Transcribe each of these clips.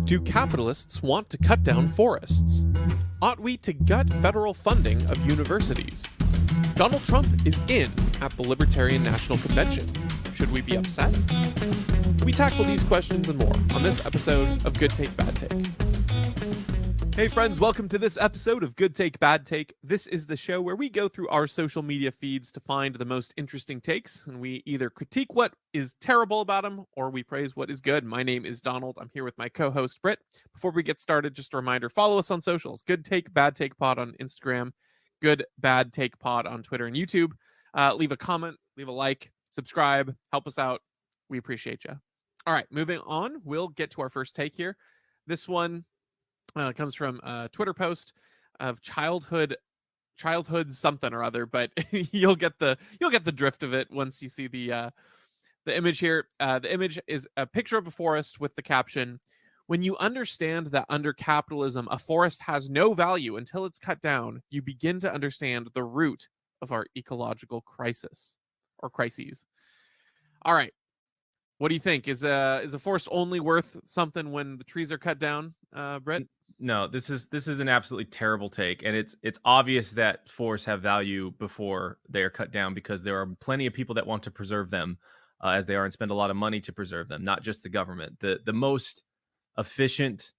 Do capitalists want to cut down forests? Ought we to gut federal funding of universities? Donald Trump is in at the Libertarian National Convention. Should we be upset? We tackle these questions and more on this episode of Good Take, Bad Take. Hey friends, welcome to this episode of Good Take, Bad Take. This is the show where we go through our social media feeds to find the most interesting takes, and we either critique what is terrible about them or we praise what is good. My name is Donald. I'm here with my co-host Britt. Before we get started, just a reminder, follow us on socials. Good Take, Bad Take Pod on Instagram, Good Bad Take Pod on Twitter and YouTube. Leave a comment, leave a like, subscribe, help us out. We appreciate you. All right, moving on, we'll get to our first take here. This one comes from a Twitter post of childhood something or other, but you'll get the drift of it once you see the image here. The image is a picture of a forest with the caption, "When you understand that under capitalism a forest has no value until it's cut down, you begin to understand the root of our ecological crisis or crises." All right. What do you think? Is a forest only worth something when the trees are cut down, Brett? No, this is an absolutely terrible take, and it's obvious that forests have value before they are cut down because there are plenty of people that want to preserve them as they are and spend a lot of money to preserve them, not just the government. The most efficient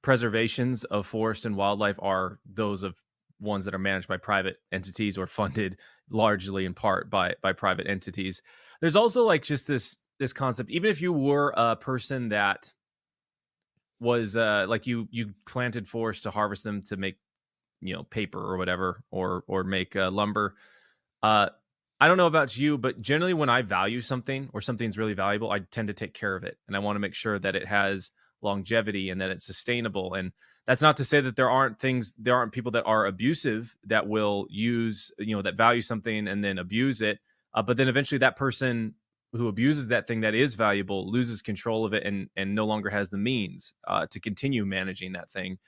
preservations of forest and wildlife are those of ones that are managed by private entities or funded largely in part by private entities. There's also like just this concept, even if you were a person that was like you planted forests to harvest them to make, paper or whatever, or make lumber. I don't know about you, but generally when I value something or something's really valuable, I tend to take care of it. And I want to make sure that it has longevity and that it's sustainable. And that's not to say that there aren't people that are abusive that will use, that value something and then abuse it. But then eventually that person who abuses that thing that is valuable loses control of it and no longer has the means to continue managing that thing.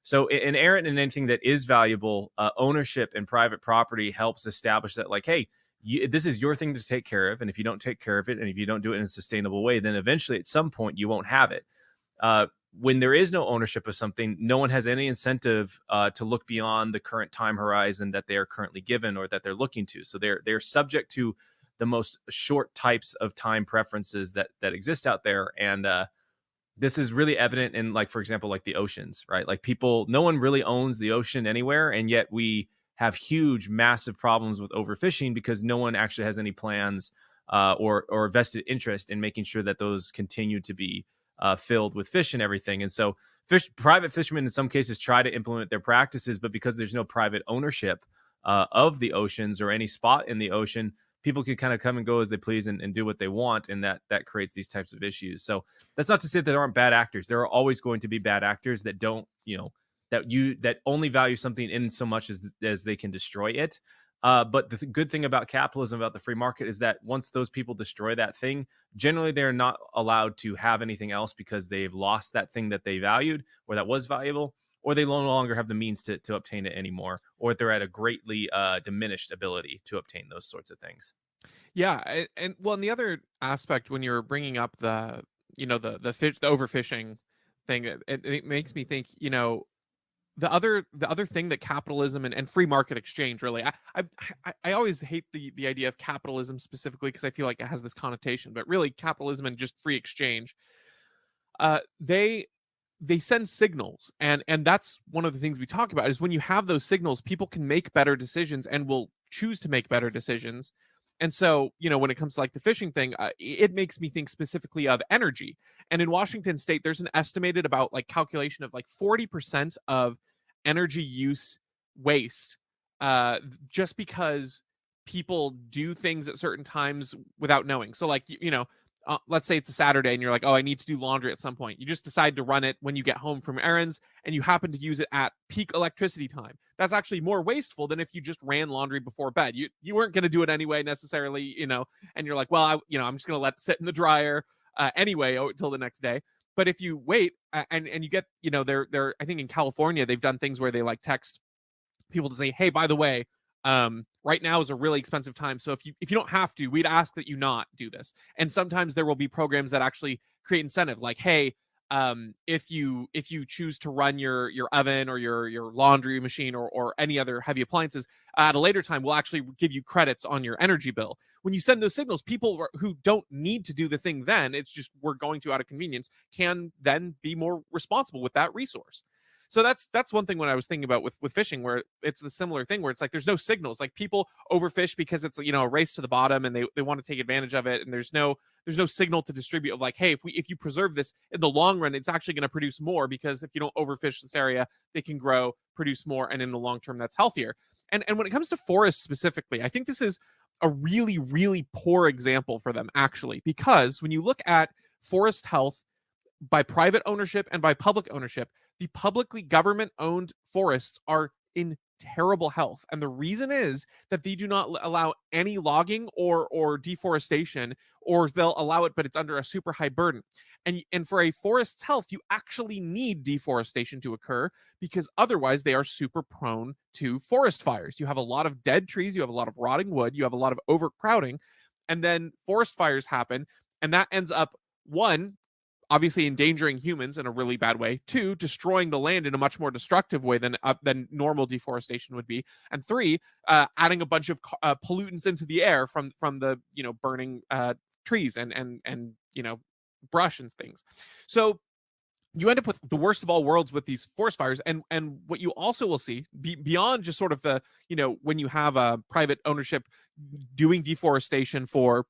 So inherent in anything that is valuable, ownership and private property helps establish that, like, hey, this is your thing to take care of. And if you don't take care of it and if you don't do it in a sustainable way, then eventually at some point you won't have it. When there is no ownership of something, no one has any incentive to look beyond the current time horizon that they are currently given or that they're looking to. So they're subject to the most short types of time preferences that exist out there. And this is really evident in, like, for example, like the oceans, right? Like no one really owns the ocean anywhere. And yet we have huge, massive problems with overfishing because no one actually has any plans or vested interest in making sure that those continue to be filled with fish and everything. And so private fishermen in some cases try to implement their practices, but because there's no private ownership of the oceans or any spot in the ocean, people can kind of come and go as they please and do what they want. And that creates these types of issues. So that's not to say that there aren't bad actors. There are always going to be bad actors that don't, that only value something in so much as they can destroy it. But the good thing about capitalism, about the free market, is that once those people destroy that thing, generally they're not allowed to have anything else because they've lost that thing that they valued or that was valuable, or they no longer have the means to obtain it anymore, or they're at a greatly diminished ability to obtain those sorts of things. Yeah, and the other aspect when you're bringing up the overfishing thing, it makes me think, the other thing that capitalism and free market exchange really, I always hate the idea of capitalism specifically because I feel like it has this connotation, but really capitalism and just free exchange, they send signals, and that's one of the things we talk about is when you have those signals, people can make better decisions and will choose to make better decisions. And so, when it comes to like the fishing thing, it makes me think specifically of energy. And in Washington state, there's an estimated about like calculation of like 40% of energy use waste, just because people do things at certain times without knowing. So like, let's say it's a Saturday and you're like, oh, I need to do laundry at some point. You just decide to run it when you get home from errands and you happen to use it at peak electricity time. That's actually more wasteful than if you just ran laundry before bed. You weren't going to do it anyway necessarily, and you're like, well, I'm just going to let it sit in the dryer anyway until the next day. But if you wait and you get, they're I think in California, they've done things where they like text people to say, hey, by the way, right now is a really expensive time. So if you don't have to, we'd ask that you not do this. And sometimes there will be programs that actually create incentive, like, hey, if you choose to run your oven or your laundry machine or any other heavy appliances at a later time, will actually give you credits on your energy bill. When you send those signals, people who don't need to do the thing, then it's just we're going to out of convenience, can then be more responsible with that resource. So that's one thing when I was thinking about with fishing, where it's the similar thing where it's like there's no signals. Like people overfish because it's, you know, a race to the bottom and they want to take advantage of it, and there's no signal to distribute of like, hey, if you preserve this in the long run, it's actually going to produce more, because if you don't overfish this area, they can grow, produce more, and in the long term that's healthier. And when it comes to forests specifically, I think this is a really, really poor example for them, actually, because when you look at forest health by private ownership and by public ownership, the publicly government owned forests are in terrible health. And the reason is that they do not allow any logging or deforestation, or they'll allow it, but it's under a super high burden. And for a forest's health, you actually need deforestation to occur, because otherwise they are super prone to forest fires. You have a lot of dead trees, you have a lot of rotting wood, you have a lot of overcrowding, and then forest fires happen, and that ends up, one, obviously endangering humans in a really bad way, two, destroying the land in a much more destructive way than normal deforestation would be, and three, adding a bunch of pollutants into the air from the, you know, burning trees and you know, brush and things. So you end up with the worst of all worlds with these forest fires. And what you also will see, beyond just sort of the, you know, when you have a private ownership doing deforestation for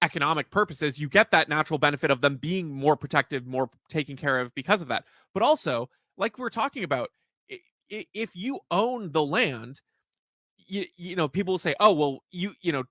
economic purposes, you get that natural benefit of them being more protected, more taken care of because of that. But also, like we're talking about, if you own the land, you know, people will say, oh, well, you know,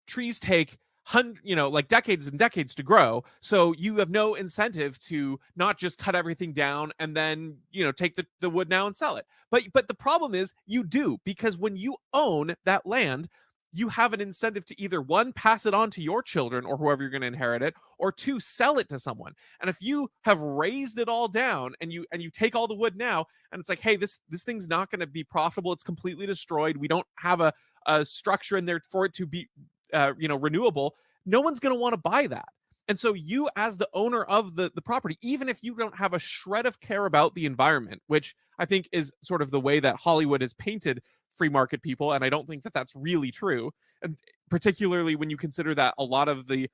trees take like decades and decades to grow, so you have no incentive to not just cut everything down and then, you know, take the wood now and sell it. But the problem is you do, because when you own that land, you have an incentive to either, one, pass it on to your children or whoever you're going to inherit it, or two, sell it to someone. And if you have raised it all down and you take all the wood now, and it's like, hey, this thing's not going to be profitable, it's completely destroyed, we don't have a structure in there for it to be renewable, no one's going to want to buy that. And so you, as the owner of the property, even if you don't have a shred of care about the environment, which I think is sort of the way that Hollywood has painted free market people, and I don't think that that's really true, and particularly when you consider that a lot of the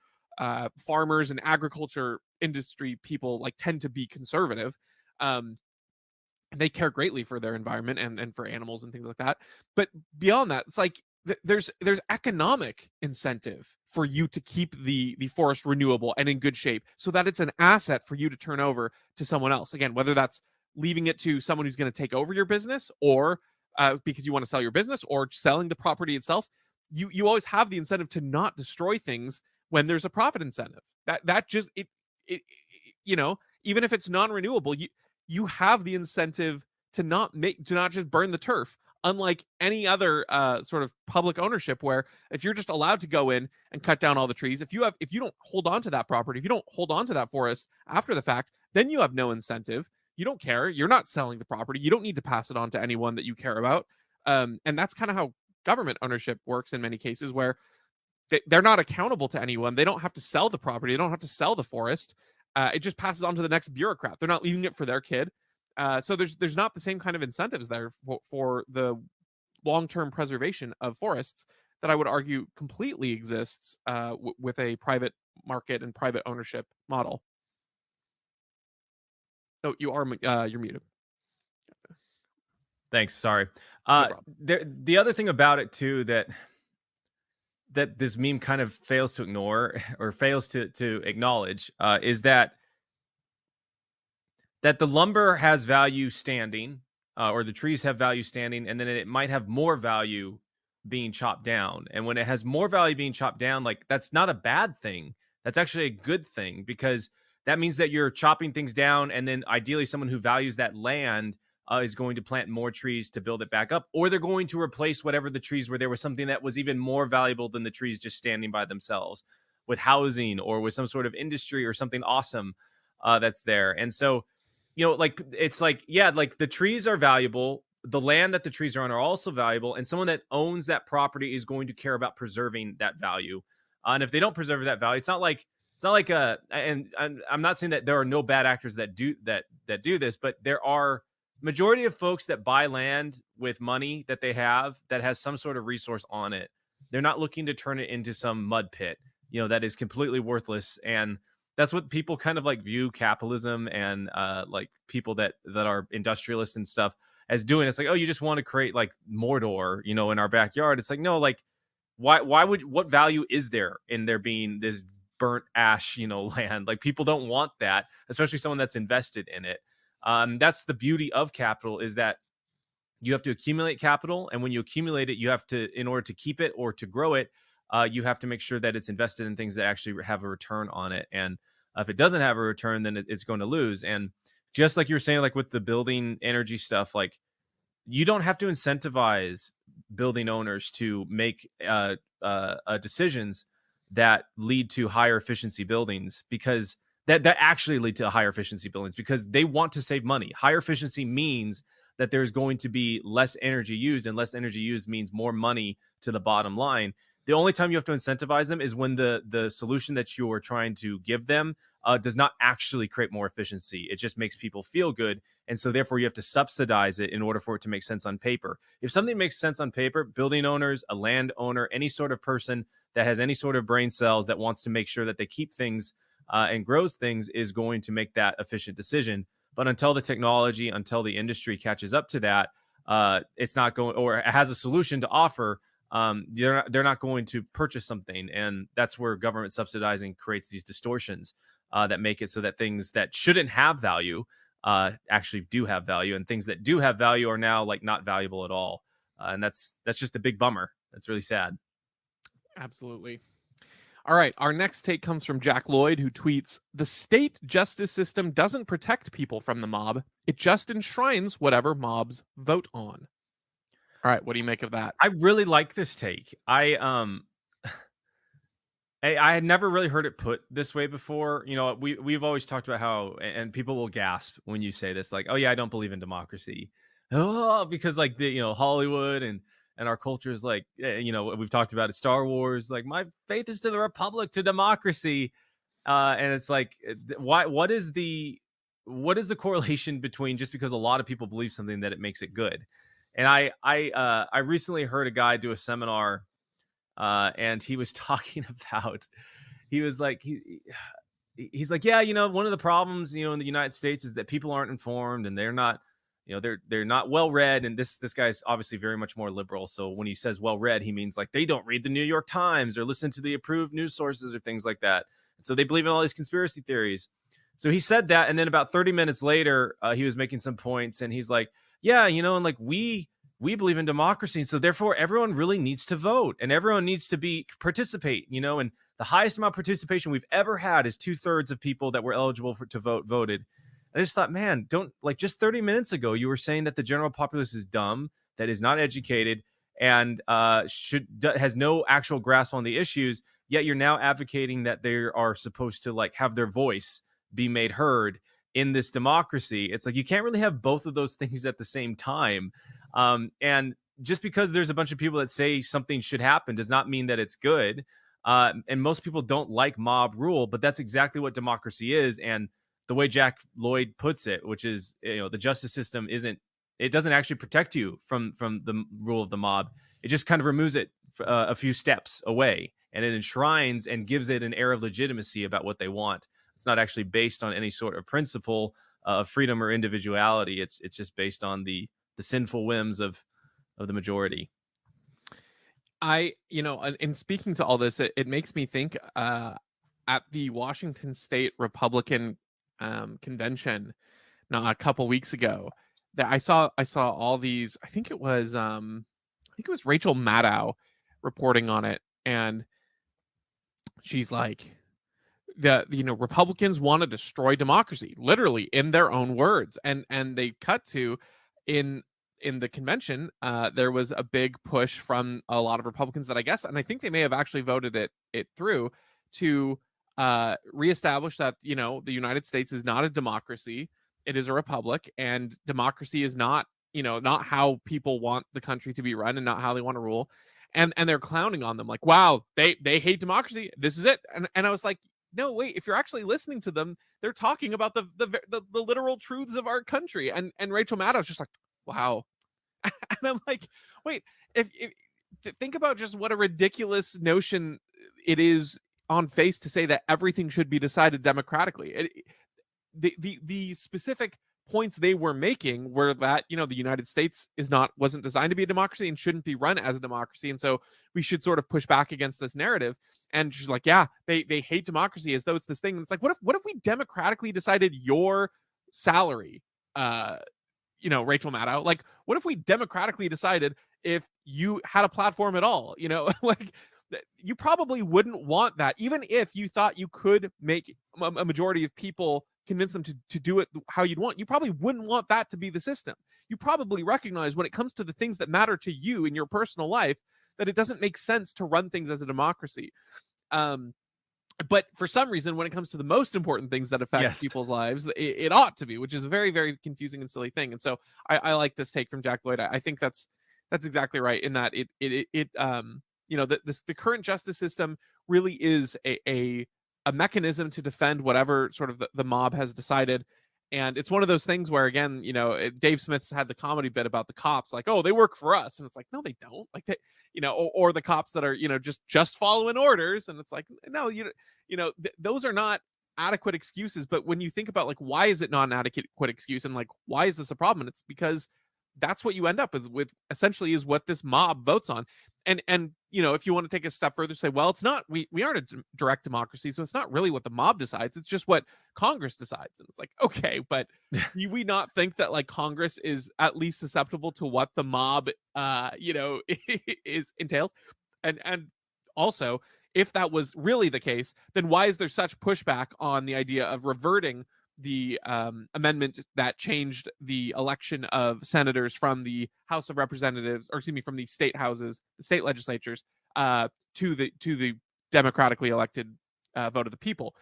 farmers and agriculture industry people like tend to be conservative. They care greatly for their environment and for animals and things like that. But beyond that, it's like there's economic incentive for you to keep the forest renewable and in good shape, so that it's an asset for you to turn over to someone else. Again, whether that's leaving it to someone who's going to take over your business, or because you want to sell your business, or selling the property itself, you always have the incentive to not destroy things when there's a profit incentive. That just it you know, even if it's non-renewable, you have the incentive to not just burn the turf. Unlike any other sort of public ownership, where if you're just allowed to go in and cut down all the trees, if you don't hold on to that property, if you don't hold on to that forest after the fact, then you have no incentive. You don't care. You're not selling the property. You don't need to pass it on to anyone that you care about. And that's kind of how government ownership works in many cases, where they're not accountable to anyone. They don't have to sell the property. They don't have to sell the forest. It just passes on to the next bureaucrat. They're not leaving it for their kid. So there's not the same kind of incentives there for the long-term preservation of forests that I would argue completely exists with a private market and private ownership model. Oh, you're muted. Thanks. Sorry. No The other thing about it too that this meme kind of fails to ignore or fails to acknowledge is that the lumber has value standing, or the trees have value standing, and then it might have more value being chopped down. And when it has more value being chopped down, like, that's not a bad thing. That's actually a good thing, because that means that you're chopping things down, and then ideally someone who values that land is going to plant more trees to build it back up, or they're going to replace whatever the trees were. There was something that was even more valuable than the trees just standing by themselves, with housing or with some sort of industry or something awesome that's there. And so, you know, like, it's like, yeah, like, the trees are valuable. The land that the trees are on are also valuable. And someone that owns that property is going to care about preserving that value. And if they don't preserve that value, it's not like it's not like and I'm not saying that there are no bad actors that do this, but there are majority of folks that buy land with money that they have that has some sort of resource on it. They're not looking to turn it into some mud pit, that is completely worthless. And that's what people kind of like view capitalism and like people that are industrialists and stuff as doing. It's like, oh, you just want to create like Mordor, in our backyard. It's like, no, like what value is there in there being this burnt ash, land? Like, people don't want that, especially someone that's invested in it. That's the beauty of capital, is that you have to accumulate capital, and when you accumulate it, you have to, in order to keep it or to grow it, you have to make sure that it's invested in things that actually have a return on it. And if it doesn't have a return, then it's going to lose. And just like you were saying, like with the building energy stuff, like you don't have to incentivize building owners to make decisions that lead to higher efficiency buildings, because that actually lead to higher efficiency buildings, because they want to save money. Higher efficiency means that there's going to be less energy used, and less energy used means more money to the bottom line. The only time you have to incentivize them is when the solution that you are trying to give them does not actually create more efficiency. It just makes people feel good. And so therefore you have to subsidize it in order for it to make sense on paper. If something makes sense on paper, building owners, a landowner, any sort of person that has any sort of brain cells that wants to make sure that they keep things and grows things is going to make that efficient decision. But until the technology, until the industry catches up to that, it's not going, or has a solution to offer, they're not going to purchase something. And that's where government subsidizing creates these distortions that make it so that things that shouldn't have value actually do have value, and things that do have value are now like not valuable at all. And that's just a big bummer. That's really sad. Absolutely. All right, our next take comes from Jack Lloyd, who tweets, "The state justice system doesn't protect people from the mob. It just enshrines whatever mobs vote on." All right, what do you make of that? I really like this take. I had never really heard it put this way before. We've always talked about how, and people will gasp when you say this, like, "Oh yeah, I don't believe in democracy," because like Hollywood and our culture is like, we've talked about it, Star Wars, like, my faith is to the republic, to democracy, and it's like, what is the correlation between just because a lot of people believe something that it makes it good? And I recently heard a guy do a seminar, and he was talking about, he was like, he's like, yeah, one of the problems, in the United States is that people aren't informed, and they're not, they're not well read. And this guy's obviously very much more liberal. So when he says well read, he means like they don't read the New York Times or listen to the approved news sources or things like that. And so they believe in all these conspiracy theories. So he said that, and then about 30 minutes later, he was making some points, and he's like, yeah, and like we believe in democracy, and so therefore everyone really needs to vote, and everyone needs to participate, and the highest amount of participation we've ever had is 2/3 of people that were eligible to vote voted. I just thought, man, don't, like, just 30 minutes ago you were saying that the general populace is dumb, that is not educated, and has no actual grasp on the issues, yet you're now advocating that they are supposed to like have their voice be made heard in this democracy. It's like, you can't really have both of those things at the same time. And just because there's a bunch of people that say something should happen does not mean that it's good. And most people don't like mob rule, but that's exactly what democracy is. And the way Jack Lloyd puts it, which is, the justice system doesn't actually protect you from the rule of the mob. It just kind of removes it a few steps away, and it enshrines and gives it an air of legitimacy about what they want. It's not actually based on any sort of principle of freedom or individuality. It's just based on the sinful whims of the majority. In speaking to all this, it makes me think at the Washington State Republican convention a couple weeks ago, that I saw all these, I think it was Rachel Maddow reporting on it, and she's like, Republicans want to destroy democracy, literally in their own words. And they cut to in the convention, there was a big push from a lot of Republicans that I guess, and I think they may have actually voted it through, to reestablish that, the United States is not a democracy. It is a republic, and democracy is not, not how people want the country to be run, and not how they want to rule. And they're clowning on them like, wow, they hate democracy. This is it. And I was like, no, wait, if you're actually listening to them, they're talking about the literal truths of our country. And Rachel Maddow's just like, wow. And I'm like, wait, if think about just what a ridiculous notion it is on face to say that everything should be decided democratically. The specific points they were making were that, you know, the United States wasn't designed to be a democracy and shouldn't be run as a democracy, and so we should sort of push back against this narrative. And she's like, yeah, they hate democracy as though it's this thing. And it's like, what if we democratically decided your salary, you know, Rachel Maddow? Like, what if we democratically decided if you had a platform at all? You know, like, you probably wouldn't want that, even if you thought you could make a majority of people, convince them to do it how you'd want. You probably wouldn't want that to be the system. You probably recognize when it comes to the things that matter to you in your personal life that it doesn't make sense to run things as a democracy. But for some reason, when it comes to the most important things that affect people's lives, it ought to be, which is a very, very confusing and silly thing. And so I like this take from Jack Lloyd. I think that's exactly right, in that you know, the current justice system really is a mechanism to defend whatever sort of the mob has decided. And it's one of those things where, again, you know, Dave Smith's had the comedy bit about the cops, like, oh, they work for us. And it's like, no, they don't. Like, they, you know, or the cops that are, you know, just following orders. And it's like, no, you know, those are not adequate excuses. But when you think about, like, why is it not an adequate excuse? And like, why is this a problem? And it's because that's what you end up with essentially is what this mob votes on. And you know, if you want to take a step further, say, well, it's not, we aren't a direct democracy, so it's not really what the mob decides, it's just what Congress decides. And it's like, okay, but do we not think that, like, Congress is at least susceptible to what the mob you know, entails? And also, if that was really the case, then why is there such pushback on the idea of reverting the amendment that changed the election of senators from the House of Representatives, or excuse me, from the state houses, the state legislatures, to the democratically elected vote of the people?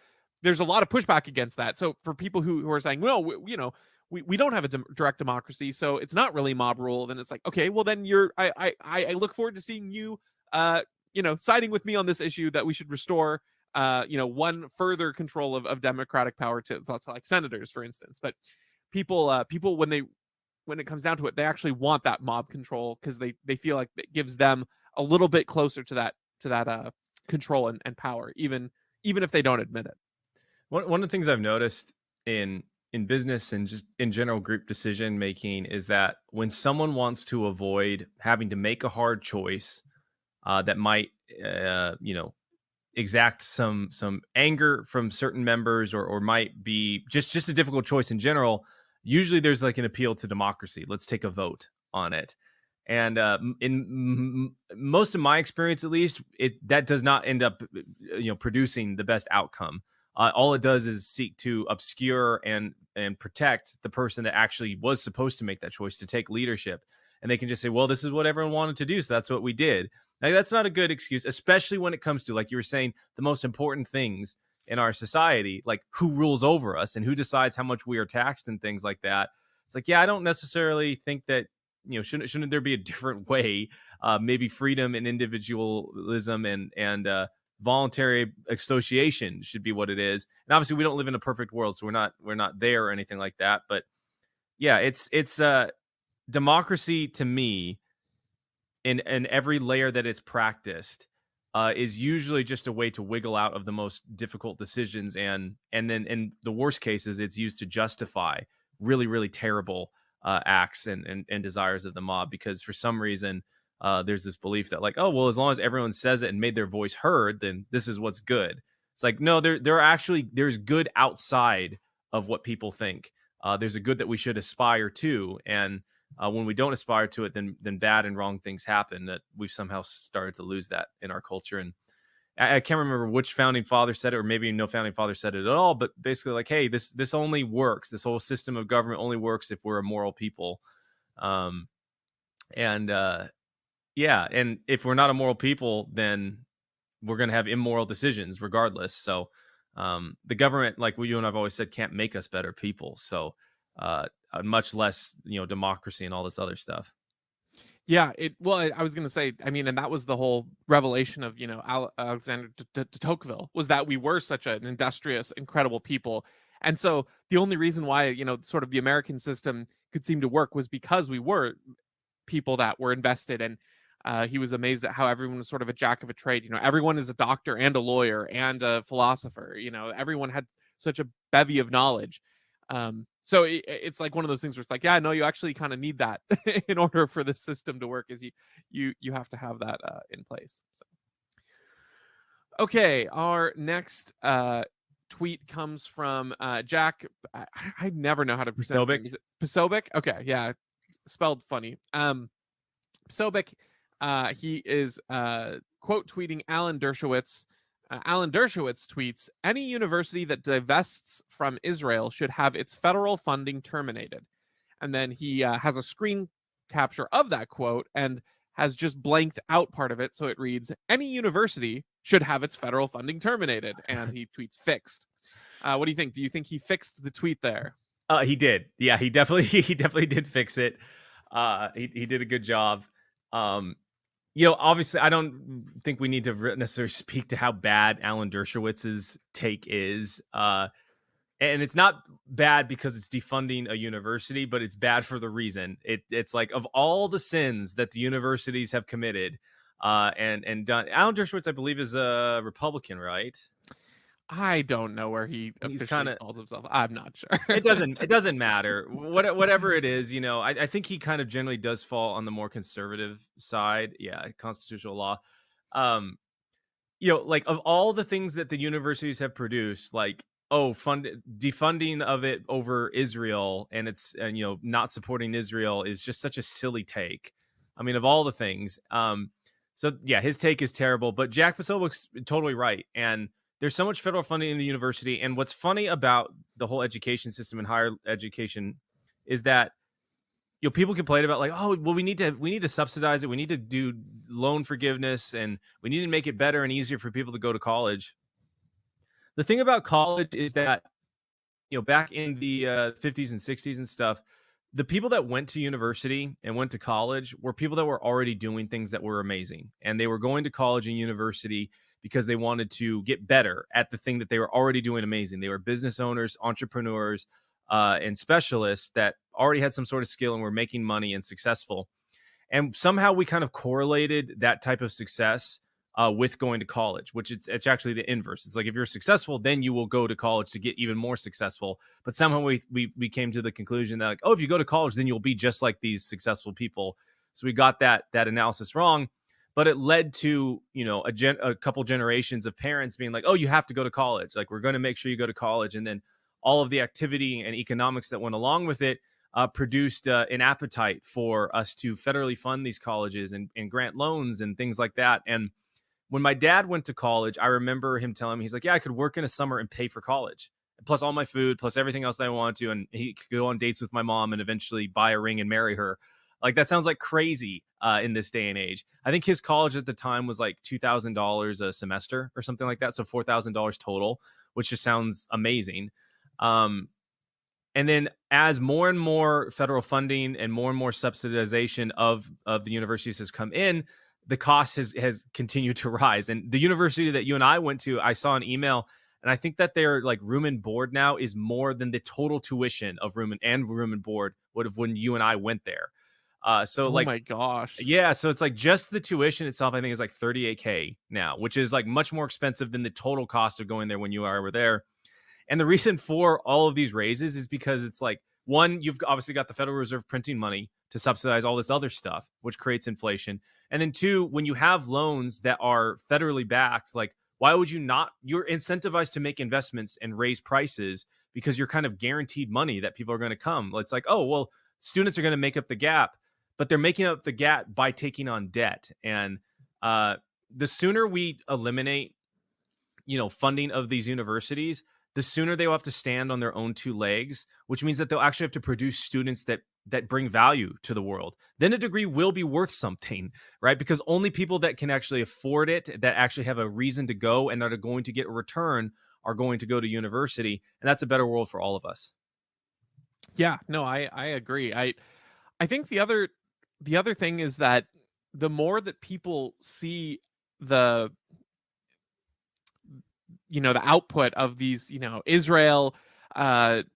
There's a lot of pushback against that. So for people who are saying, well, you know, we don't have a direct democracy, so it's not really mob rule, then it's like, okay, well, then I look forward to seeing you, you know, siding with me on this issue that we should restore, you know, one further control of democratic power to like senators, for instance. But people when it comes down to it, they actually want that mob control because they feel like it gives them a little bit closer to that control and power, even if they don't admit it. One of the things I've noticed in business and just in general group decision making is that when someone wants to avoid having to make a hard choice that might you know, exact some anger from certain members, or might be just a difficult choice in general, usually there's like an appeal to democracy. Let's take a vote on it. And in most of my experience, at least, that does not end up, you know, producing the best outcome. All it does is seek to obscure and protect the person that actually was supposed to make that choice, to take leadership. And they can just say, well, this is what everyone wanted to do, so that's what we did. Now, that's not a good excuse, especially when it comes to, like you were saying, the most important things in our society, like who rules over us and who decides how much we are taxed and things like that. It's like, yeah, I don't necessarily think that, you know, shouldn't there be a different way? Maybe freedom and individualism and voluntary association should be what it is. And obviously, we don't live in a perfect world, so we're not there or anything like that. But yeah, it's democracy to me, in every layer that it's practiced, is usually just a way to wiggle out of the most difficult decisions, and then in the worst cases, it's used to justify really, really terrible acts and desires of the mob, because for some reason there's this belief that, like, oh, well, as long as everyone says it and made their voice heard, then this is what's good. It's like, no, there's good outside of what people think. There's a good that we should aspire to, and when we don't aspire to it, then bad and wrong things happen. That we've somehow started to lose that in our culture. And I can't remember which founding father said it, or maybe no founding father said it at all, but basically, like, hey, this only works. This whole system of government only works if we're a moral people. Yeah, and if we're not a moral people, then we're going to have immoral decisions regardless. So the government, like you and I've always said, can't make us better people. So much less, you know, democracy and all this other stuff. Yeah, I was going to say, I mean, and that was the whole revelation of, Alexander de Tocqueville, was that we were such an industrious, incredible people. And so the only reason why, sort of the American system could seem to work was because we were people that were invested. And he was amazed at how everyone was sort of a jack of a trade. Everyone is a doctor and a lawyer and a philosopher. Everyone had such a bevy of knowledge. So it's like one of those things where it's like, yeah, no, you actually kind of need that in order for the system to work. Is you have to have that in place. So, okay, our next tweet comes from Jack. I never know how to pronounce it. Is it Posobiec? Okay, yeah, spelled funny. Sobek, he is quote tweeting Alan Dershowitz. Alan Dershowitz tweets, any university that divests from Israel should have its federal funding terminated. And then he has a screen capture of that quote and has just blanked out part of it. So it reads, any university should have its federal funding terminated. And he tweets fixed. What do you think? Do you think he fixed the tweet there? He did. Yeah, he definitely did fix it. He did a good job. Obviously, I don't think we need to necessarily speak to how bad Alan Dershowitz's take is. And it's not bad because it's defunding a university, but it's bad for the reason. It's like, of all the sins that the universities have committed and done, Alan Dershowitz, I believe, is a Republican, right? I don't know where he's officially calls himself. I'm not sure. It doesn't matter. Whatever it is, I think he kind of generally does fall on the more conservative side. Yeah, constitutional law. Like, of all the things that the universities have produced, like, defunding of it over Israel and not supporting Israel is just such a silly take. I mean, of all the things. So yeah, his take is terrible, but Jack Posobiec's totally right. And there's so much federal funding in the university. And what's funny about the whole education system and higher education is that, people complain about, like, oh, well, we need to subsidize it. We need to do loan forgiveness, and we need to make it better and easier for people to go to college. The thing about college is that, back in the 50s and 60s and stuff, the people that went to university and went to college were people that were already doing things that were amazing. And they were going to college and university because they wanted to get better at the thing that they were already doing amazing. They were business owners, entrepreneurs, and specialists that already had some sort of skill and were making money and successful. And somehow we kind of correlated that type of success with going to college, which it's actually the inverse. It's like, if you're successful, then you will go to college to get even more successful. But somehow we came to the conclusion that, like, oh, if you go to college, then you'll be just like these successful people. So we got that analysis wrong. But it led to, a couple generations of parents being like, oh, you have to go to college. Like, we're going to make sure you go to college. And then all of the activity and economics that went along with it produced an appetite for us to federally fund these colleges and grant loans and things like that. And when my dad went to college, I remember him telling me, he's like, yeah, I could work in a summer and pay for college, plus all my food, plus everything else that I wanted to. And he could go on dates with my mom and eventually buy a ring and marry her. Like, that sounds like crazy in this day and age. I think his college at the time was like $2,000 a semester or something like that. So $4,000 total, which just sounds amazing. And then as more and more federal funding and more subsidization of the universities has come in, the cost has continued to rise. And the university that you and I went to, I saw an email, and I think that their like room and board now is more than the total tuition of room and board would have when you and I went there. So oh my gosh. Yeah. So it's like just the tuition itself, I think, is like $38,000 now, which is like much more expensive than the total cost of going there when you were there. And the reason for all of these raises is because it's like, one, you've obviously got the Federal Reserve printing money to subsidize all this other stuff, which creates inflation. And then two, when you have loans that are federally backed, like, why would you not? You're incentivized to make investments and raise prices because you're kind of guaranteed money that people are going to come. It's like, oh, well, students are going to make up the gap, but they're making up the gap by taking on debt. And the sooner we eliminate, funding of these universities, the sooner they will have to stand on their own two legs, which means that they'll actually have to produce students that bring value to the world. Then a degree will be worth something, right? Because only people that can actually afford it, that actually have a reason to go and that are going to get a return, are going to go to university. And that's a better world for all of us. Yeah, no, I agree. I think the other the other thing is that the more that people see the the output of these Israel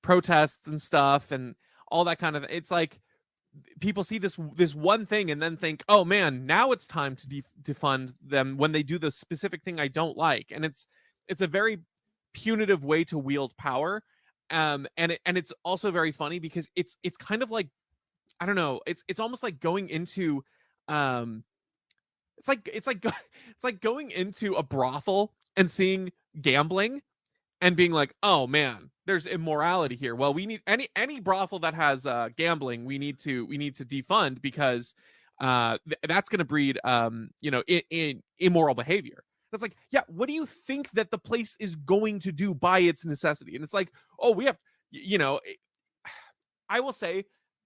protests and stuff and all that kind of, it's like people see this one thing and then think, oh man, now it's time to defund them when they do the specific thing I don't like. And it's a very punitive way to wield power. And it's also very funny because it's kind of like, I don't know, it's almost like going into um it's like it's like going into a brothel and seeing gambling and being like, oh man, there's immorality here. Well, we need any brothel that has gambling, we need to defund because that's going to breed in immoral behavior. That's like, yeah, what do you think that the place is going to do by its necessity? And it's like, oh, we have, I will say,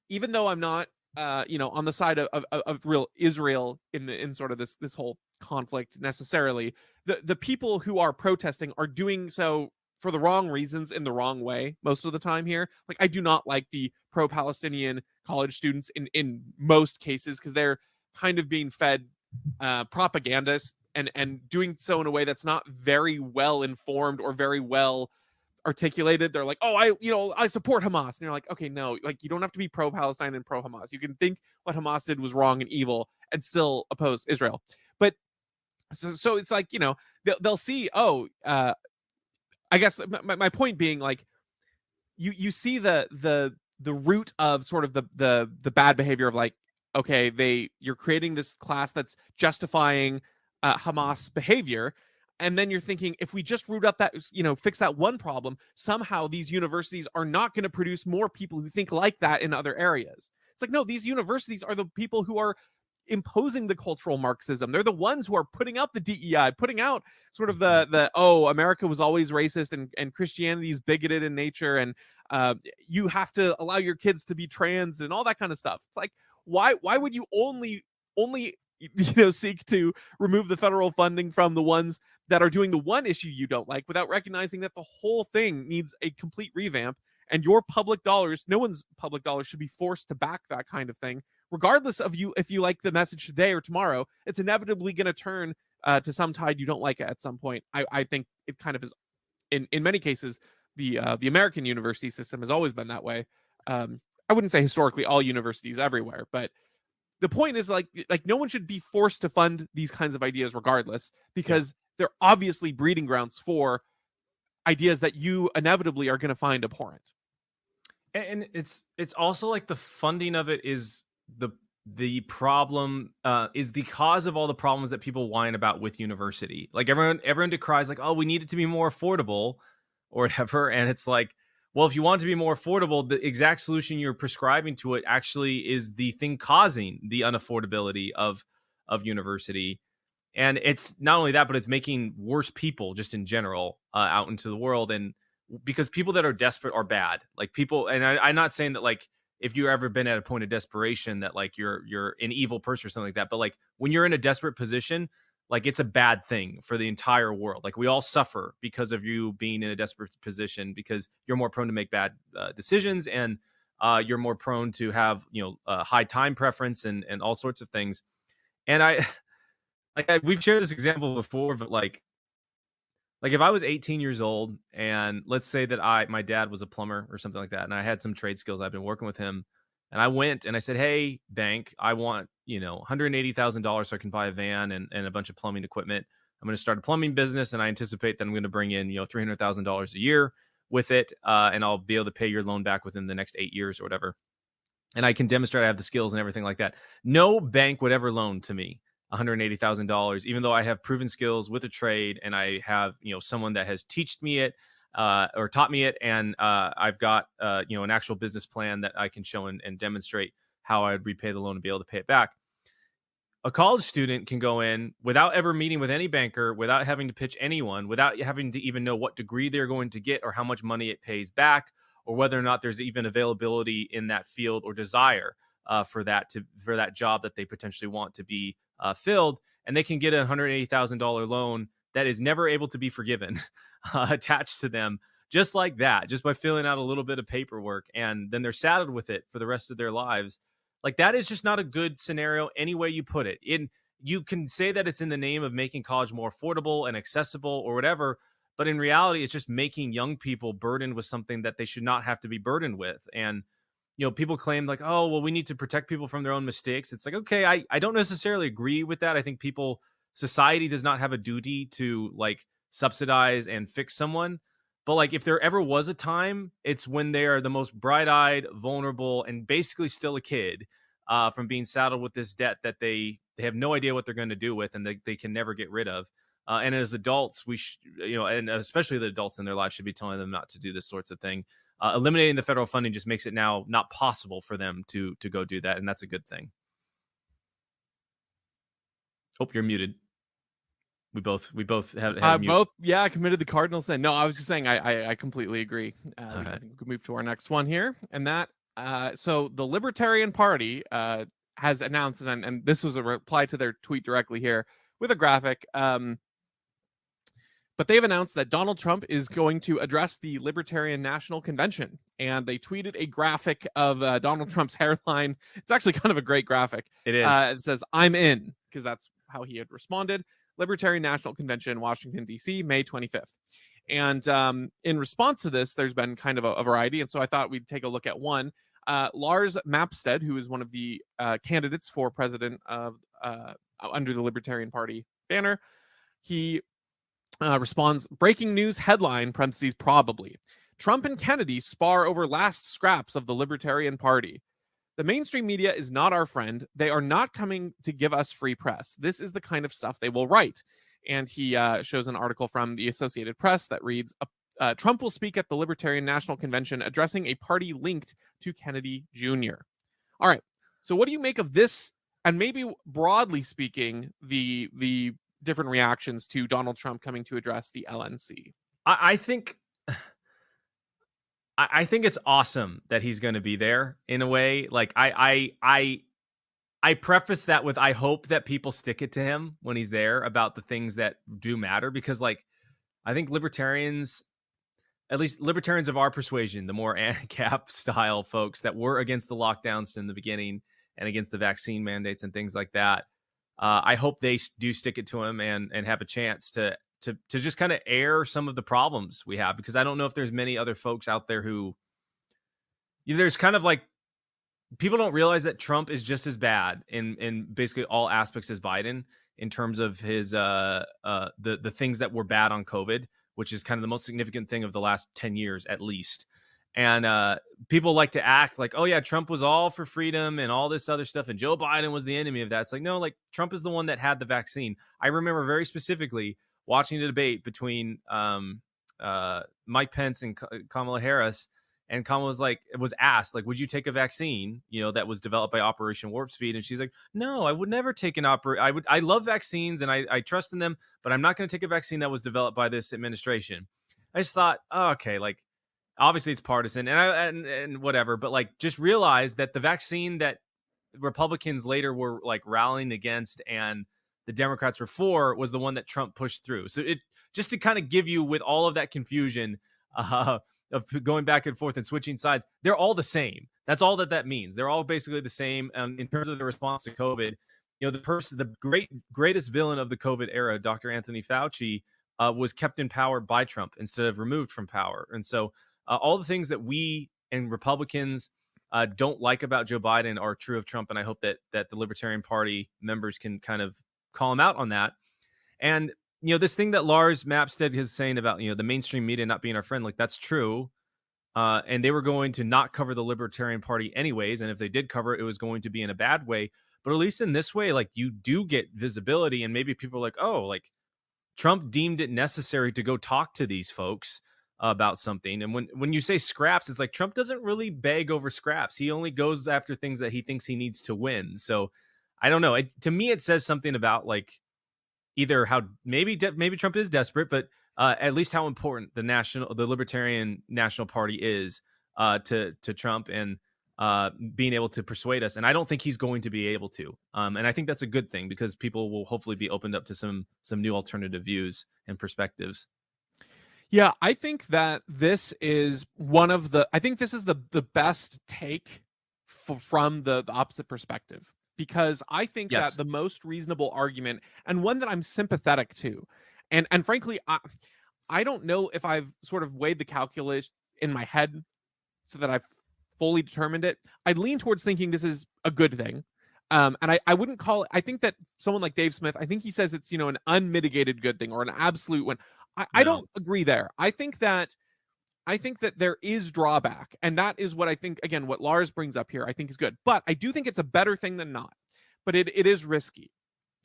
even though I'm not on the side of real Israel in sort of this whole conflict necessarily, the people who are protesting are doing so for the wrong reasons in the wrong way most of the time here. Like, I do not like the pro-Palestinian college students in most cases because they're kind of being fed propagandists and doing so in a way that's not very well informed or very well articulated. They're like, oh, I support Hamas. And you're like, okay, no, like, you don't have to be pro-Palestine and pro-Hamas. You can think what Hamas did was wrong and evil and still oppose Israel. But so it's like, they'll see, I guess my point being, like, you see the root of sort of the bad behavior of, like, okay, you're creating this class that's justifying Hamas behavior. And then you're thinking, if we just root out that, fix that one problem, somehow these universities are not going to produce more people who think like that in other areas. It's like, no, these universities are the people who are imposing the cultural Marxism. They're the ones who are putting out the DEI, putting out sort of the America was always racist and Christianity is bigoted in nature, and you have to allow your kids to be trans and all that kind of stuff. It's like, why would you only seek to remove the federal funding from the ones that are doing the one issue you don't like without recognizing that the whole thing needs a complete revamp, and your public dollars, no one's public dollars, should be forced to back that kind of thing, regardless of if you like the message today or tomorrow. It's inevitably going to turn to some tide you don't like at some point. I think it kind of is in many cases. The American university system has always been that way. I wouldn't say historically all universities everywhere, but the point is, like no one should be forced to fund these kinds of ideas regardless, because they're obviously breeding grounds for ideas that you inevitably are going to find abhorrent. And it's also like the funding of it is the problem, is the cause of all the problems that people whine about with university. Like, everyone decries, like, oh, we need it to be more affordable or whatever. And it's like, well, if you want it to be more affordable, the exact solution you're prescribing to it actually is the thing causing the unaffordability of university. And it's not only that, but it's making worse people just in general out into the world. And because people that are desperate are bad. Like, people, and I'm not saying that, like, if you've ever been at a point of desperation that, like, you're an evil person or something like that. But, like, when you're in a desperate position, like, it's a bad thing for the entire world. Like, we all suffer because of you being in a desperate position, because you're more prone to make bad decisions, and you're more prone to have, high time preference and all sorts of things. And we've shared this example before, but like if I was 18 years old, and let's say that my dad was a plumber or something like that, and I had some trade skills, I've been working with him, and I went and I said, hey, bank, I want, $180,000 so I can buy a van and a bunch of plumbing equipment. I'm going to start a plumbing business, and I anticipate that I'm going to bring in, $300,000 a year with it, and I'll be able to pay your loan back within the next 8 years or whatever. And I can demonstrate I have the skills and everything like that. No bank would ever loan to me $180,000, even though I have proven skills with a trade, and I have, someone that has taught me it, or taught me it. And I've got, an actual business plan that I can show and demonstrate how I would repay the loan and be able to pay it back. A college student can go in without ever meeting with any banker, without having to pitch anyone, without having to even know what degree they're going to get or how much money it pays back, or whether or not there's even availability in that field or desire for that job that they potentially want to be filled. And they can get a $180,000 loan that is never able to be forgiven attached to them, just like that, just by filling out a little bit of paperwork. And then they're saddled with it for the rest of their lives. Like, that is just not a good scenario any way you put it. You can say that it's in the name of making college more affordable and accessible or whatever, but in reality, it's just making young people burdened with something that they should not have to be burdened with. And people claim like, oh, well, we need to protect people from their own mistakes. It's like, okay, I don't necessarily agree with that. I think society does not have a duty to like subsidize and fix someone. But like, if there ever was a time, it's when they are the most bright-eyed, vulnerable, and basically still a kid from being saddled with this debt that they have no idea what they're going to do with, and they can never get rid of. And as adults, and especially the adults in their lives, should be telling them not to do this sorts of thing. Eliminating the federal funding just makes it now not possible for them to go do that, and that's a good thing. Hope you're muted. We both have committed the cardinal sin. No, I was just saying I completely agree. I think we can move to our next one here, and that so the Libertarian Party has announced, and this was a reply to their tweet directly here with a graphic. But they've announced that Donald Trump is going to address the Libertarian National Convention, and they tweeted a graphic of Donald Trump's hairline. It's actually kind of a great graphic. It is. It says, "I'm in," because that's how he had responded. Libertarian National Convention, Washington, D.C., May 25th. And in response to this, there's been kind of a variety. And so I thought we'd take a look at one. Lars Mapstead, who is one of the candidates for president of under the Libertarian Party banner, he responds, "Breaking news headline, parentheses, probably. Trump and Kennedy spar over last scraps of the Libertarian Party. The mainstream media is not our friend. They are not coming to give us free press. This is the kind of stuff they will write." And he shows an article from the Associated Press that reads, "Trump will speak at the Libertarian National Convention addressing a party linked to Kennedy Jr." All right. So what do you make of this? And maybe broadly speaking, the different reactions to Donald Trump coming to address the LNC. I think it's awesome that he's going to be there in a way. Like I preface that with, I hope that people stick it to him when he's there about the things that do matter, because like, I think libertarians, at least libertarians of our persuasion, the more ANCAP style folks that were against the lockdowns in the beginning and against the vaccine mandates and things like that, I hope they do stick it to him and have a chance to just kind of air some of the problems we have, because I don't know if there's many other folks out there who, there's kind of like, people don't realize that Trump is just as bad in basically all aspects as Biden in terms of his the things that were bad on COVID, which is kind of the most significant thing of the last 10 years at least. And people like to act like, oh yeah, Trump was all for freedom and all this other stuff, and Joe Biden was the enemy of that. It's like, no, like Trump is the one that had the vaccine. I remember very specifically watching the debate between Mike Pence and Kamala Harris, and Kamala was asked, like, would you take a vaccine, that was developed by Operation Warp Speed? And she's like, no, I would never take I love vaccines and I trust in them, but I'm not going to take a vaccine that was developed by this administration. I just thought, oh, okay, like, obviously it's partisan and whatever, but like, just realize that the vaccine that Republicans later were like rallying against and the Democrats were for was the one that Trump pushed through. So it just to kind of give you, with all of that confusion of going back and forth and switching sides, they're all the same. That's all that means. They're all basically the same in terms of the response to COVID. The greatest villain of the COVID era, Dr. Anthony Fauci, was kept in power by Trump instead of removed from power. And so all the things that we and Republicans don't like about Joe Biden are true of Trump. And I hope that the Libertarian Party members can kind of call him out on that. And, this thing that Lars Mapstead is saying about, the mainstream media not being our friend, like, that's true. And they were going to not cover the Libertarian Party anyways. And if they did cover it, it was going to be in a bad way. But at least in this way, like, you do get visibility, and maybe people are like, oh, like, Trump deemed it necessary to go talk to these folks about something. And when you say scraps, it's like Trump doesn't really beg over scraps. He only goes after things that he thinks he needs to win. So I don't know. To me, it says something about like either how maybe Trump is desperate, but at least how important the Libertarian National Party is to Trump and being able to persuade us. And I don't think he's going to be able to. And I think that's a good thing, because people will hopefully be opened up to some new alternative views and perspectives. Yeah, I think that this is this is the best take from the opposite perspective, because I think that Yes. the most reasonable argument, and one that I'm sympathetic to, and frankly, I don't know if I've sort of weighed the calculus in my head so that I've fully determined it. I lean towards thinking this is a good thing. And I wouldn't call it, I think that someone like Dave Smith, I think he says it's, an unmitigated good thing or an absolute win. I No. don't agree there. I think that there is drawback. And that is what I think, again, what Lars brings up here, I think is good. But I do think it's a better thing than not. But it is risky.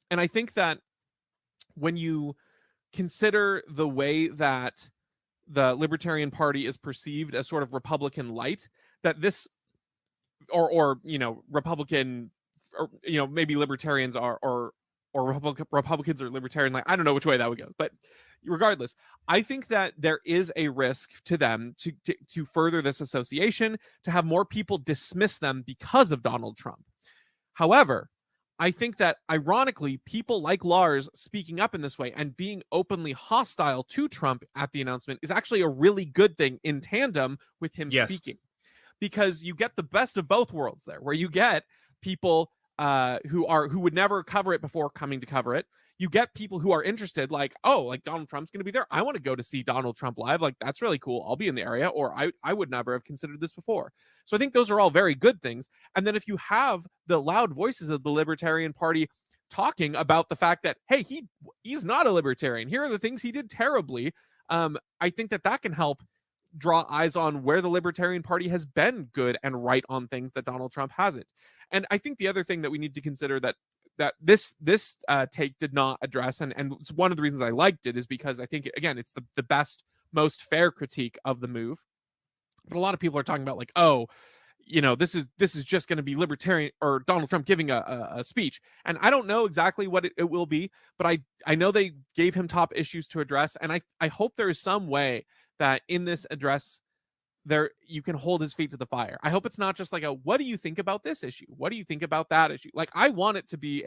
And I think that when you consider the way that the Libertarian Party is perceived as sort of Republican light, that this or Republican, or maybe libertarians are or Republicans or libertarian, like I don't know which way that would go, but regardless, I think that there is a risk to them to further this association, to have more people dismiss them because of Donald Trump. However, I think that ironically, people like Lars speaking up in this way and being openly hostile to Trump at the announcement is actually a really good thing in tandem with him Yes. speaking, because you get the best of both worlds there, where you get people who would never cover it before coming to cover it. You get people who are interested, like, oh, like Donald Trump's going to be there. I want to go to see Donald Trump live. Like, that's really cool. I'll be in the area, or I would never have considered this before. So I think those are all very good things. And then if you have the loud voices of the Libertarian Party talking about the fact that, hey, he's not a libertarian. Here are the things he did terribly. I think that can help draw eyes on where the Libertarian Party has been good and right on things that Donald Trump hasn't. And I think the other thing that we need to consider that this take did not address, and it's one of the reasons I liked it, is because I think, again, it's the best, most fair critique of the move. But a lot of people are talking about, like, oh, this is just going to be Libertarian or Donald Trump giving a speech. And I don't know exactly what it will be, but I know they gave him top issues to address. And I hope there is some way that in this address there you can hold his feet to the fire. I hope it's not just like what do you think about this issue? What do you think about that issue? Like, I want it to be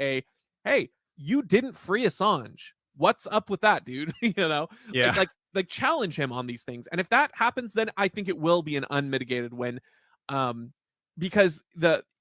hey, you didn't free Assange. What's up with that, dude? Yeah. Like challenge him on these things. And if that happens, then I think it will be an unmitigated win. Because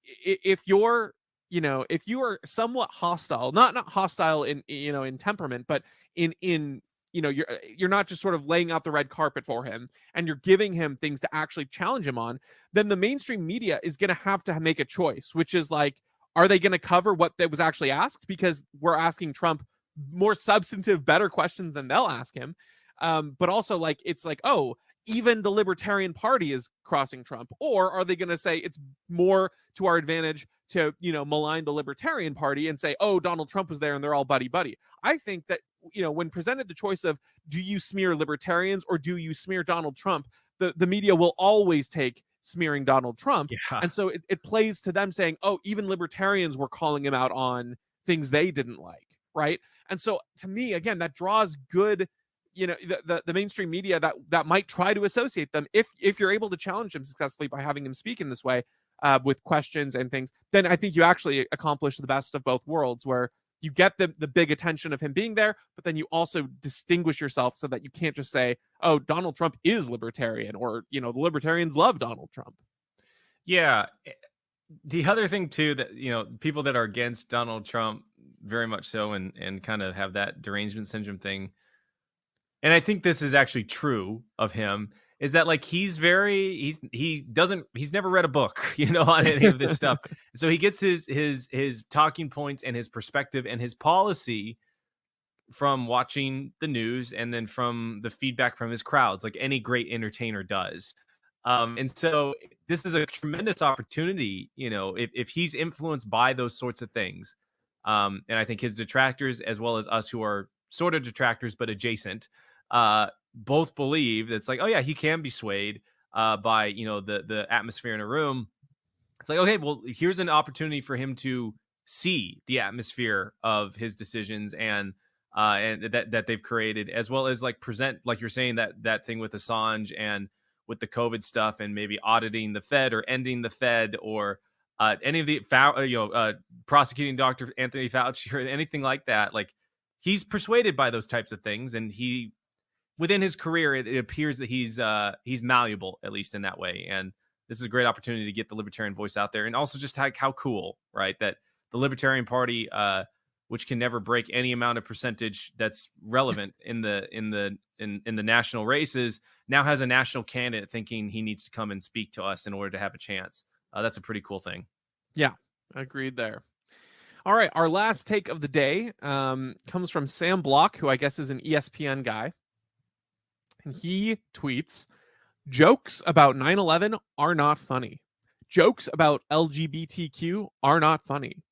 if you're if you are somewhat hostile, not hostile in temperament, but in you're not just sort of laying out the red carpet for him, and you're giving him things to actually challenge him on, then the mainstream media is going to have to make a choice, which is like, are they going to cover what that was actually asked? Because we're asking Trump more substantive, better questions than they'll ask him. But also, like, it's like, oh, even the Libertarian Party is crossing Trump. Or are they going to say it's more to our advantage to, malign the Libertarian Party and say, oh, Donald Trump was there and they're all buddy-buddy? I think that, when presented the choice of, do you smear libertarians or do you smear Donald Trump, the media will always take smearing Donald Trump. Yeah. And so it plays to them saying, oh, even libertarians were calling him out on things they didn't like, right? And so to me, again, that draws good, the mainstream media that might try to associate them. If you're able to challenge him successfully by having him speak in this way, with questions and things, then I think you actually accomplish the best of both worlds, where you get the big attention of him being there, but then you also distinguish yourself so that you can't just say, oh, Donald Trump is libertarian, or, the libertarians love Donald Trump. Yeah. The other thing too, that, people that are against Donald Trump very much so, and kind of have that derangement syndrome thing, and I think this is actually true of him, is that, like, he's never read a book, on any of this stuff. So he gets his talking points and his perspective and his policy from watching the news, and then from the feedback from his crowds, like any great entertainer does. And so this is a tremendous opportunity, if he's influenced by those sorts of things. And I think his detractors, as well as us who are sort of detractors but adjacent, both believe that it's like, oh yeah, he can be swayed by the atmosphere in a room. It's like, okay, well, here's an opportunity for him to see the atmosphere of his decisions and that they've created, as well as, like, present, like you're saying, that thing with Assange and with the COVID stuff, and maybe auditing the Fed or ending the Fed, or any of the prosecuting Dr. Anthony Fauci or anything like that. Like, he's persuaded by those types of things, and within his career, it appears that he's malleable, at least in that way. And this is a great opportunity to get the libertarian voice out there, and also just how cool, right, that the Libertarian Party, which can never break any amount of percentage that's relevant in the national races, now has a national candidate thinking he needs to come and speak to us in order to have a chance. That's a pretty cool thing. Yeah, agreed there. All right, our last take of the day comes from Sam Block, who I guess is an ESPN guy. And he tweets, "Jokes about 9/11 are not funny. Jokes about LGBTQ are not funny.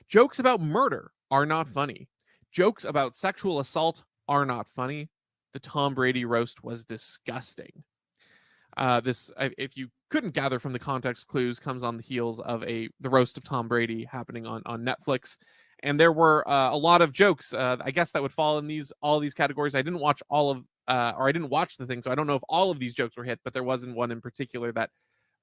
Jokes about murder are not funny. Jokes about sexual assault are not funny. The Tom Brady roast was disgusting." This, if you couldn't gather from the context clues, comes on the heels of the roast of Tom Brady happening on Netflix. And there were a lot of jokes, I guess, that would fall in all these categories. I didn't watch I didn't watch the thing, so I don't know if all of these jokes were hit, but there wasn't one in particular that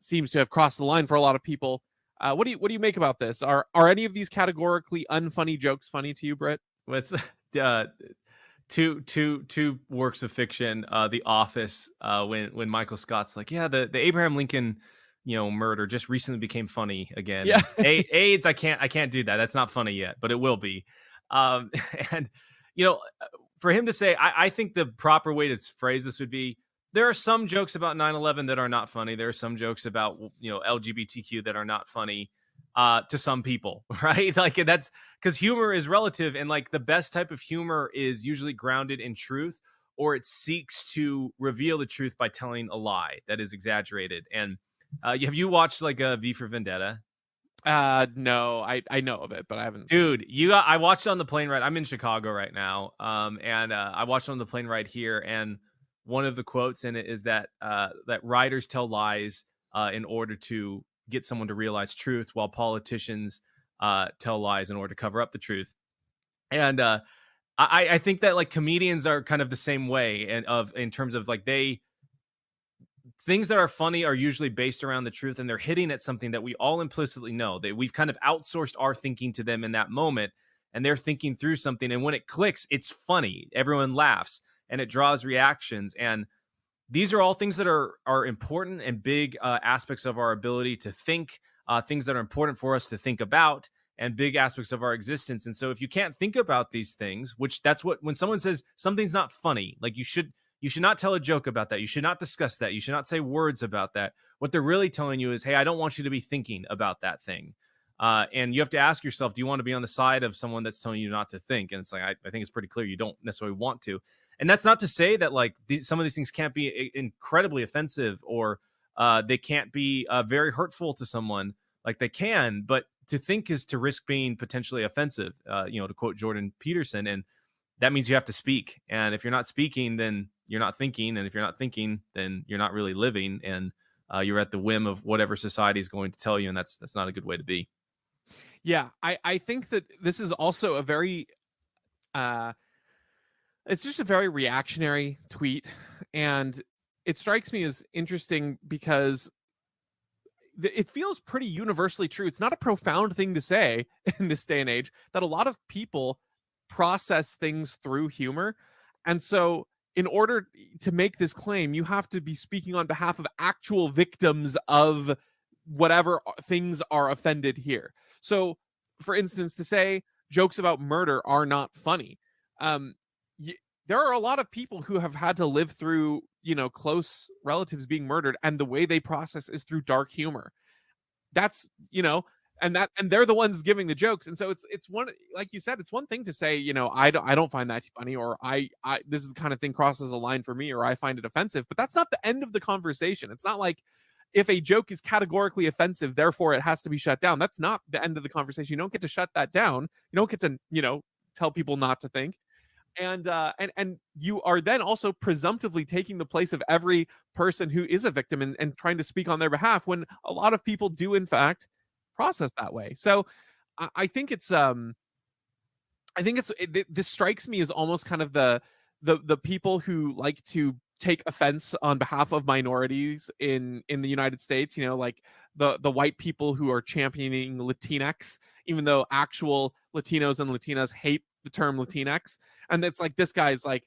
seems to have crossed the line for a lot of people. What do you make about this? Are any of these categorically unfunny jokes funny to you, Britt? Let's two works of fiction. The Office, when Michael Scott's like, yeah, the Abraham Lincoln, murder just recently became funny again. Yeah. AIDS, I can't do that. That's not funny yet, but it will be. And for him to say, I think the proper way to phrase this would be, there are some jokes about 9/11 that are not funny. There are some jokes about LGBTQ that are not funny to some people, right? Like, that's because humor is relative, and like the best type of humor is usually grounded in truth, or it seeks to reveal the truth by telling a lie that is exaggerated. And have you watched like V for Vendetta? No, I know of it, but I haven't. Dude, I watched it on the plane ride. I'm in Chicago right now, and I watched it on the plane ride here, and one of the quotes in it is that writers tell lies in order to get someone to realize truth, while politicians tell lies in order to cover up the truth. And I think that like comedians are kind of the same way, and in terms of like things that are funny are usually based around the truth, and they're hitting at something that we all implicitly know. We've kind of outsourced our thinking to them in that moment, and they're thinking through something, and when it clicks, it's funny. Everyone laughs, and it draws reactions. And these are all things that are important and big aspects of our ability to think, things that are important for us to think about, and big aspects of our existence. And so if you can't think about these things, when someone says something's not funny, like you should not tell a joke about that. You should not discuss that. You should not say words about that. What they're really telling you is, hey, I don't want you to be thinking about that thing. And you have to ask yourself, do you want to be on the side of someone that's telling you not to think? And it's like, I think it's pretty clear you don't necessarily want to. And that's not to say that like some of these things can't be incredibly offensive, or they can't be very hurtful to someone. Like they can, but to think is to risk being potentially offensive, to quote Jordan Peterson. And that means you have to speak. And if you're not speaking, then you're not thinking. And if you're not thinking, then you're not really living. And you're at the whim of whatever society is going to tell you. And that's not a good way to be. Yeah, I think that this is also a very it's just a very reactionary tweet, and it strikes me as interesting because it feels pretty universally true. It's not a profound thing to say in this day and age, that a lot of people process things through humor. And so in order to make this claim, you have to be speaking on behalf of actual victims of whatever things are offended here. So, for instance, to say jokes about murder are not funny, there are a lot of people who have had to live through, close relatives being murdered, and the way they process is through dark humor. That's, and they're the ones giving the jokes. And so it's one, like you said, it's one thing to say, I don't find that funny, or I this is the kind of thing crosses a line for me, or I find it offensive. But that's not the end of the conversation. It's not like, if a joke is categorically offensive, therefore it has to be shut down. That's not the end of the conversation. You don't get to shut that down. You don't get to, tell people not to think. And you are then also presumptively taking the place of every person who is a victim and trying to speak on their behalf, when a lot of people do in fact process that way. So I think this strikes me as almost kind of the people who like to take offense on behalf of minorities in the United States, like the white people who are championing Latinx, even though actual Latinos and Latinas hate the term Latinx. And it's like, this guy's like,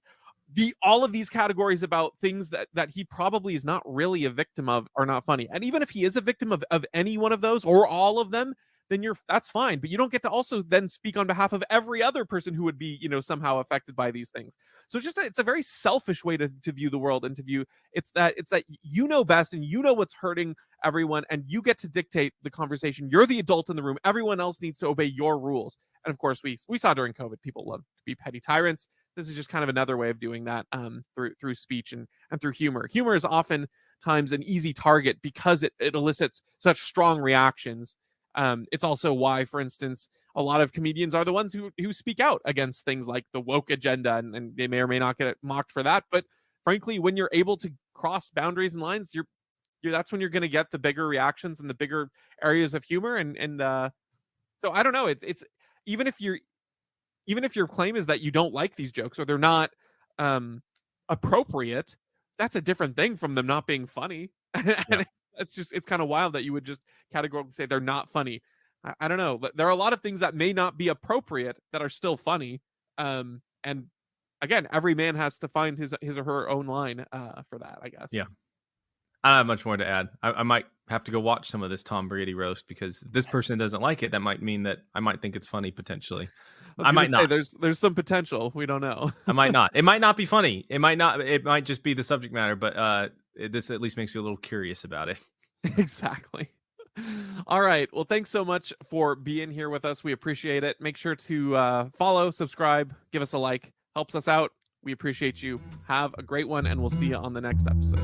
all of these categories about things that he probably is not really a victim of are not funny. And even if he is a victim of any one of those or all of them, then that's fine. But you don't get to also then speak on behalf of every other person who would be, somehow affected by these things. So it's a very selfish way to view the world and to view it's that you know best and you know what's hurting everyone and you get to dictate the conversation. You're the adult in the room. Everyone else needs to obey your rules. And of course, we saw during COVID, people love to be petty tyrants. This is just kind of another way of doing that through speech and through humor. Humor is oftentimes an easy target because it elicits such strong reactions. It's also why, for instance, a lot of comedians are the ones who speak out against things like the woke agenda, and they may or may not get mocked for that. But frankly, when you're able to cross boundaries and lines, that's when you're going to get the bigger reactions and the bigger areas of humor. And so I don't know. It's even if your claim is that you don't like these jokes or they're not appropriate, that's a different thing from them not being funny. And it's kind of wild that you would just categorically say they're not funny. I don't know. There are a lot of things that may not be appropriate that are still funny. And again, every man has to find his or her own line for that, I guess. Yeah. I don't have much more to add. I might have to go watch some of this Tom Brady roast because if this person doesn't like it, that might mean that I might think it's funny potentially. I might not. There's some potential. We don't know. I might not. It might not be funny. It might not. It might just be the subject matter. But this at least makes me a little curious about it. Exactly. All right. Well, thanks so much for being here with us. We appreciate it. Make sure to follow, subscribe, give us a like. Helps us out. We appreciate you. Have a great one, and we'll see you on the next episode.